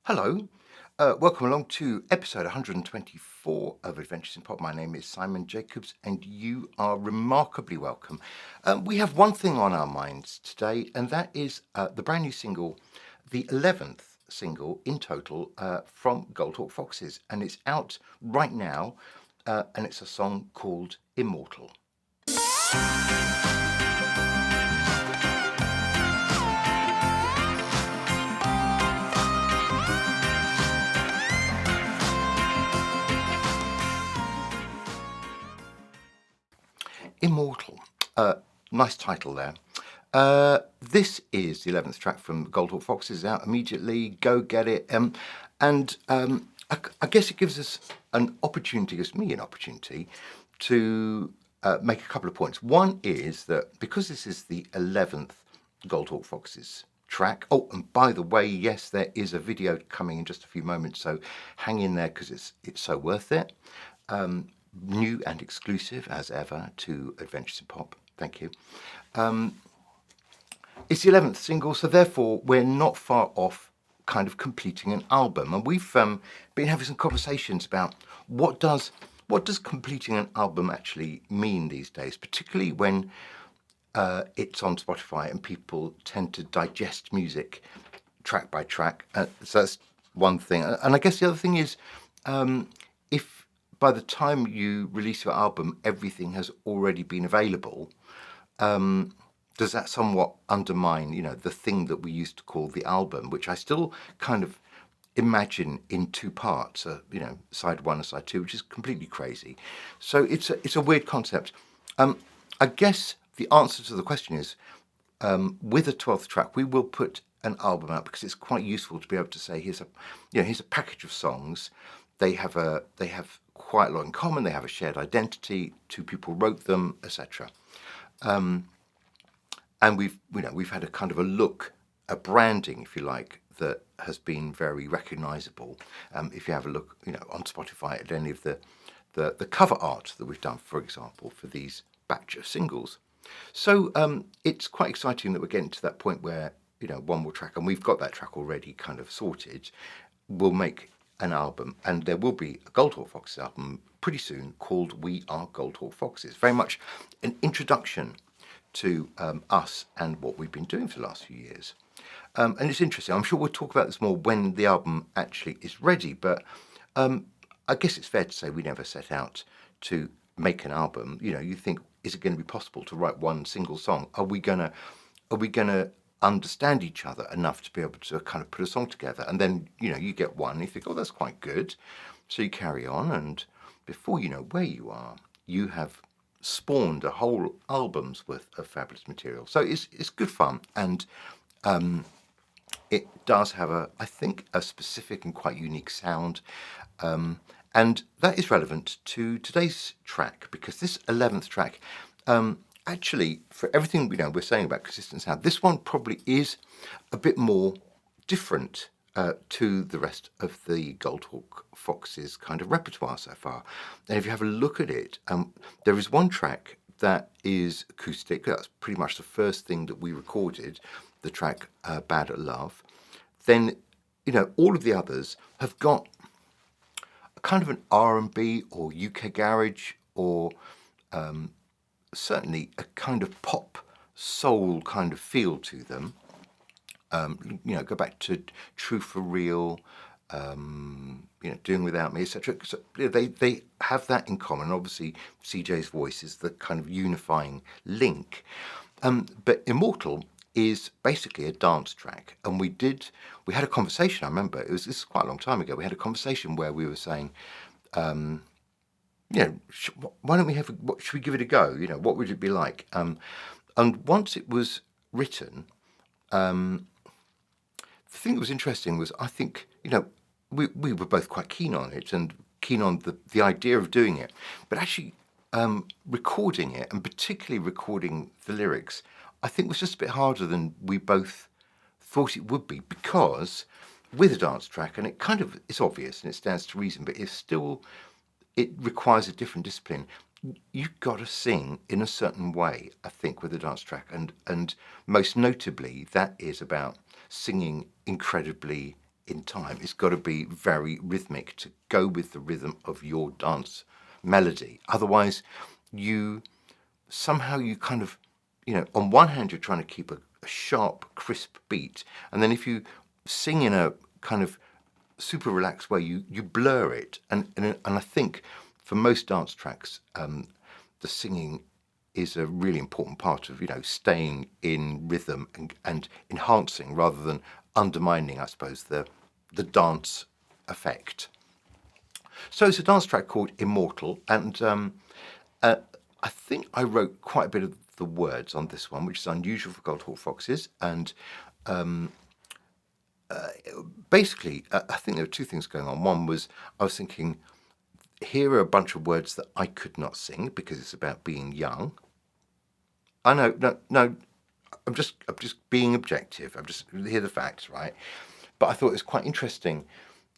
Hello, welcome along to episode 124 of Adventures in Pop. My name is Simon Jacobs, and you are remarkably welcome. We have one thing on our minds today, and that is the brand new single, the 11th single in total from Goldhawk Foxes, and it's out right now, and it's a song called Immortal. Immortal. Nice title there. This is the 11th track from Goldhawk Foxes, out immediately. Go get it. I guess it gives us an opportunity, gives me an opportunity to make a couple of points. One is that because this is the 11th Goldhawk Foxes track. Oh, and by the way, yes, there is a video coming in just a few moments, so hang in there because it's so worth it. New and exclusive as ever to Adventures in Pop. Thank you. It's the 11th single, so therefore we're not far off kind of completing an album. And we've been having some conversations about what does completing an album actually mean these days, particularly when it's on Spotify and people tend to digest music track by track. So that's one thing. And I guess the other thing is if by the time you release your album, everything has already been available, does that somewhat undermine, the thing that we used to call the album, which I still kind of imagine in two parts, side one and side two, which is completely crazy. So it's a weird concept. I guess the answer to the question is, with a 12th track, we will put an album out because it's quite useful to be able to say, here's a package of songs. They have quite a lot in common. They have a shared identity. Two people wrote them, etc. And we've had a kind of a look, a branding, if you like, that has been very recognisable. If you have a look, on Spotify at any of the cover art that we've done, for example, for these batch of singles. So it's quite exciting that we're getting to that point where one more track, and we've got that track already kind of sorted. We'll make an album, and there will be a Goldhawk Foxes album pretty soon called We Are Goldhawk Foxes. Very much an introduction to us and what we've been doing for the last few years. And it's interesting. I'm sure we'll talk about this more when the album actually is ready, but I guess it's fair to say we never set out to make an album. You think, is it going to be possible to write one single song? Are we gonna understand each other enough to be able to kind of put a song together? And then you get one and you think, oh, that's quite good, so you carry on, and before you know where you are, you have spawned a whole album's worth of fabulous material. So it's good fun, and it does have I think a specific and quite unique sound, and that is relevant to today's track, because this 11th track, actually, for everything we're saying about consistent sound, this one probably is a bit more different to the rest of the Goldhawk Foxes kind of repertoire so far. And if you have a look at it, there is one track that is acoustic. That's pretty much the first thing that we recorded, the track Bad at Love. Then, all of the others have got a kind of an R&B or UK garage, or certainly a kind of pop soul kind of feel to them. Go back to True for Real, Doing Without Me, etc. So they have that in common. Obviously, CJ's voice is the kind of unifying link. But Immortal is basically a dance track, and we had a conversation. I remember this is quite a long time ago. We had a conversation where we were saying, why don't we should we give it a go? What would it be like? And once it was written, the thing that was interesting was, I think, we were both quite keen on it and keen on the idea of doing it, but actually recording it, and particularly recording the lyrics, I think was just a bit harder than we both thought it would be, because with a dance track, and it's obvious and it stands to reason, but it requires a different discipline. You've got to sing in a certain way, I think, with a dance track, and most notably, that is about singing incredibly in time. It's got to be very rhythmic to go with the rhythm of your dance melody. Otherwise, you kind of, on one hand, you're trying to keep a sharp, crisp beat. And then if you sing in a kind of super relaxed way, you blur it. And I think for most dance tracks, the singing is a really important part of, staying in rhythm and enhancing rather than undermining, I suppose, the dance effect. So it's a dance track called Immortal, and I think I wrote quite a bit of the words on this one, which is unusual for Goldhawk Foxes. And basically, I think there were two things going on. One was I was thinking, here are a bunch of words that I could not sing because it's about being young. I know, no, I'm just being objective. I'm just hear the facts, right? But I thought it was quite interesting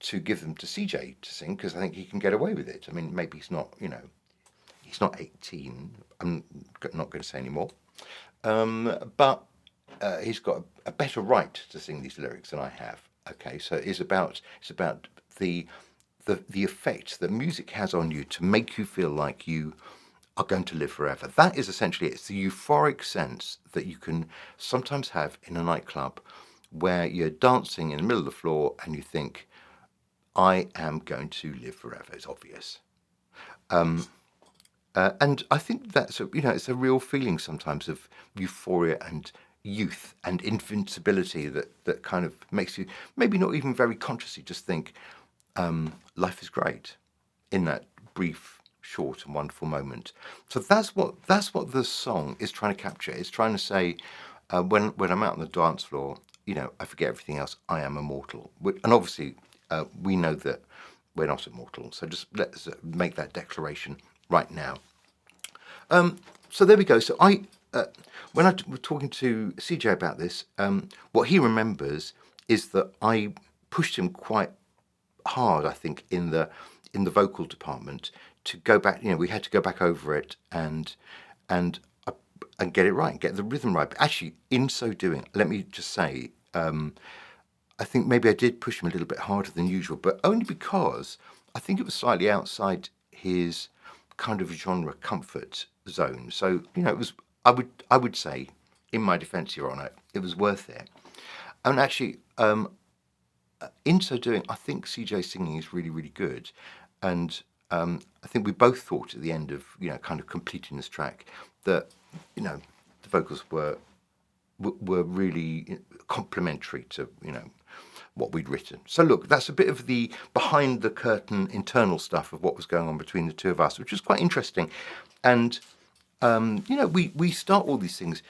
to give them to CJ to sing because I think he can get away with it. I mean, maybe he's not, he's not 18. I'm not going to say anymore. But he's got a better right to sing these lyrics than I have. Okay, so it's about the effect that music has on you to make you feel like you are going to live forever. That is essentially it. It's the euphoric sense that you can sometimes have in a nightclub where you're dancing in the middle of the floor and you think, I am going to live forever. It's obvious. And I think that's it's a real feeling sometimes of euphoria and youth and invincibility that kind of makes you maybe not even very consciously just think life is great in that brief, short and wonderful moment. So that's what the song is trying to capture. It's trying to say when I'm out on the dance floor, I forget everything else. I am immortal, and obviously we know that we're not immortal. So just let's make that declaration right now. So there we go. So when I was talking to CJ about this, what he remembers is that I pushed him quite hard, I think, in the vocal department to go back. We had to go back over it and get it right, get the rhythm right. But actually, in so doing, let me just say, I think maybe I did push him a little bit harder than usual, but only because I think it was slightly outside his kind of genre comfort zone. So it was. I would say, in my defence, Your Honour, it was worth it. And actually, in so doing, I think CJ's singing is really, really good. And I think we both thought at the end of, kind of completing this track that, the vocals were really complementary to, what we'd written. So look, that's a bit of the behind the curtain internal stuff of what was going on between the two of us, which was quite interesting. And, we start all these things.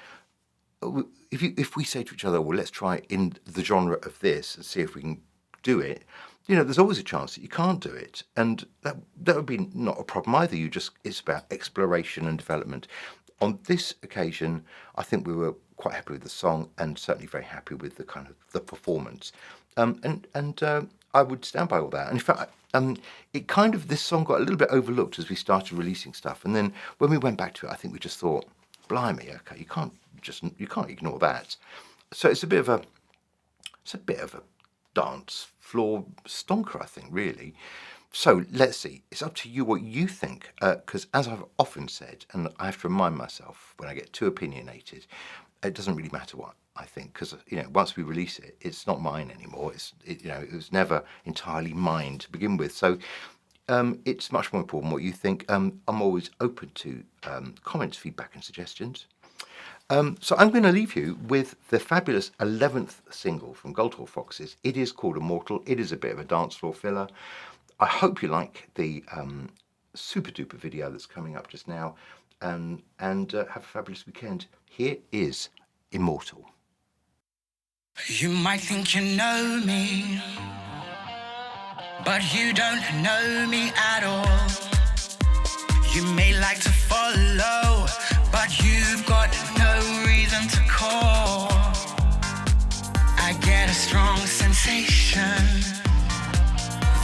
If we say to each other, well, let's try in the genre of this and see if we can do it, there's always a chance that you can't do it. And that would be not a problem either. It's about exploration and development. On this occasion, I think we were quite happy with the song and certainly very happy with the kind of the performance. And I would stand by all that. And in fact, this song got a little bit overlooked as we started releasing stuff. And then when we went back to it, I think we just thought, blimey, okay, you can't ignore that. So it's a bit of a dance floor stonker, I think, really. So let's see. It's up to you what you think, because as I've often said, and I have to remind myself when I get too opinionated, it doesn't really matter what I think, because once we release it, it's not mine anymore. It was never entirely mine to begin with. So it's much more important what you think. I'm always open to comments, feedback, and suggestions. So I'm going to leave you with the fabulous 11th single from Goldhawk Foxes. It is called Immortal. It is a bit of a dance floor filler. I hope you like the super duper video that's coming up just now, and have a fabulous weekend. Here is Immortal. You might think you know me, but you don't know me at all. You may like to follow, but you've got no reason to call. I get a strong sensation,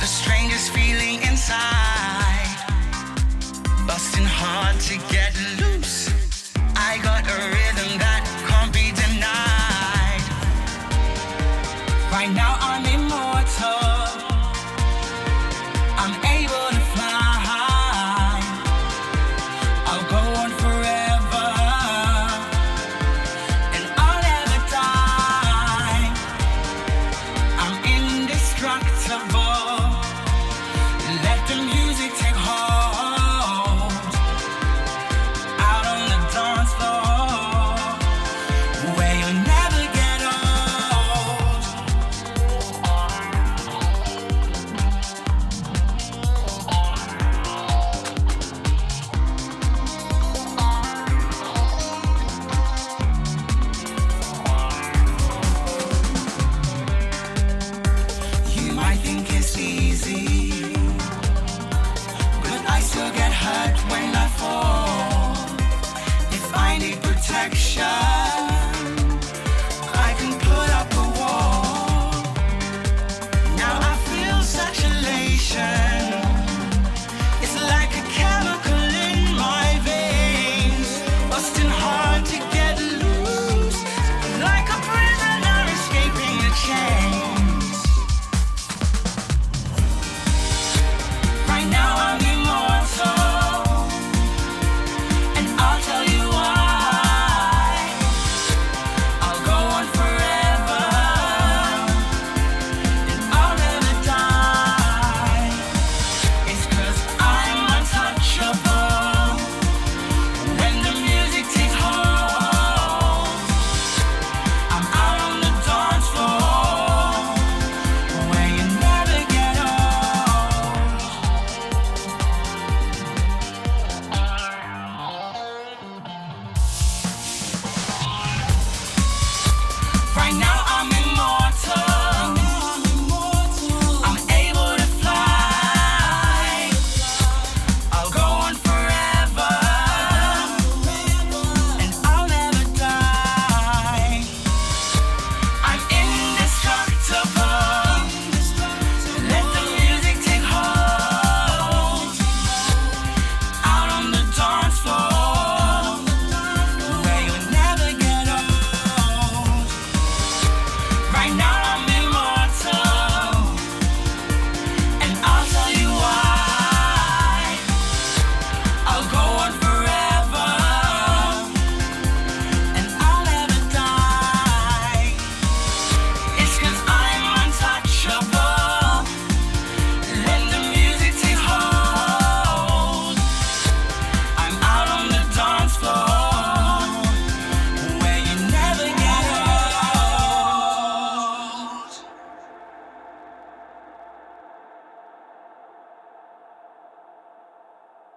the strangest feeling inside, busting hard to get loose. I got a rhythm that can't be denied. Right now I'm immortal. indestructible. Let the music take hold. Out on the dance floor, where you'll never get old. You might think it's easy,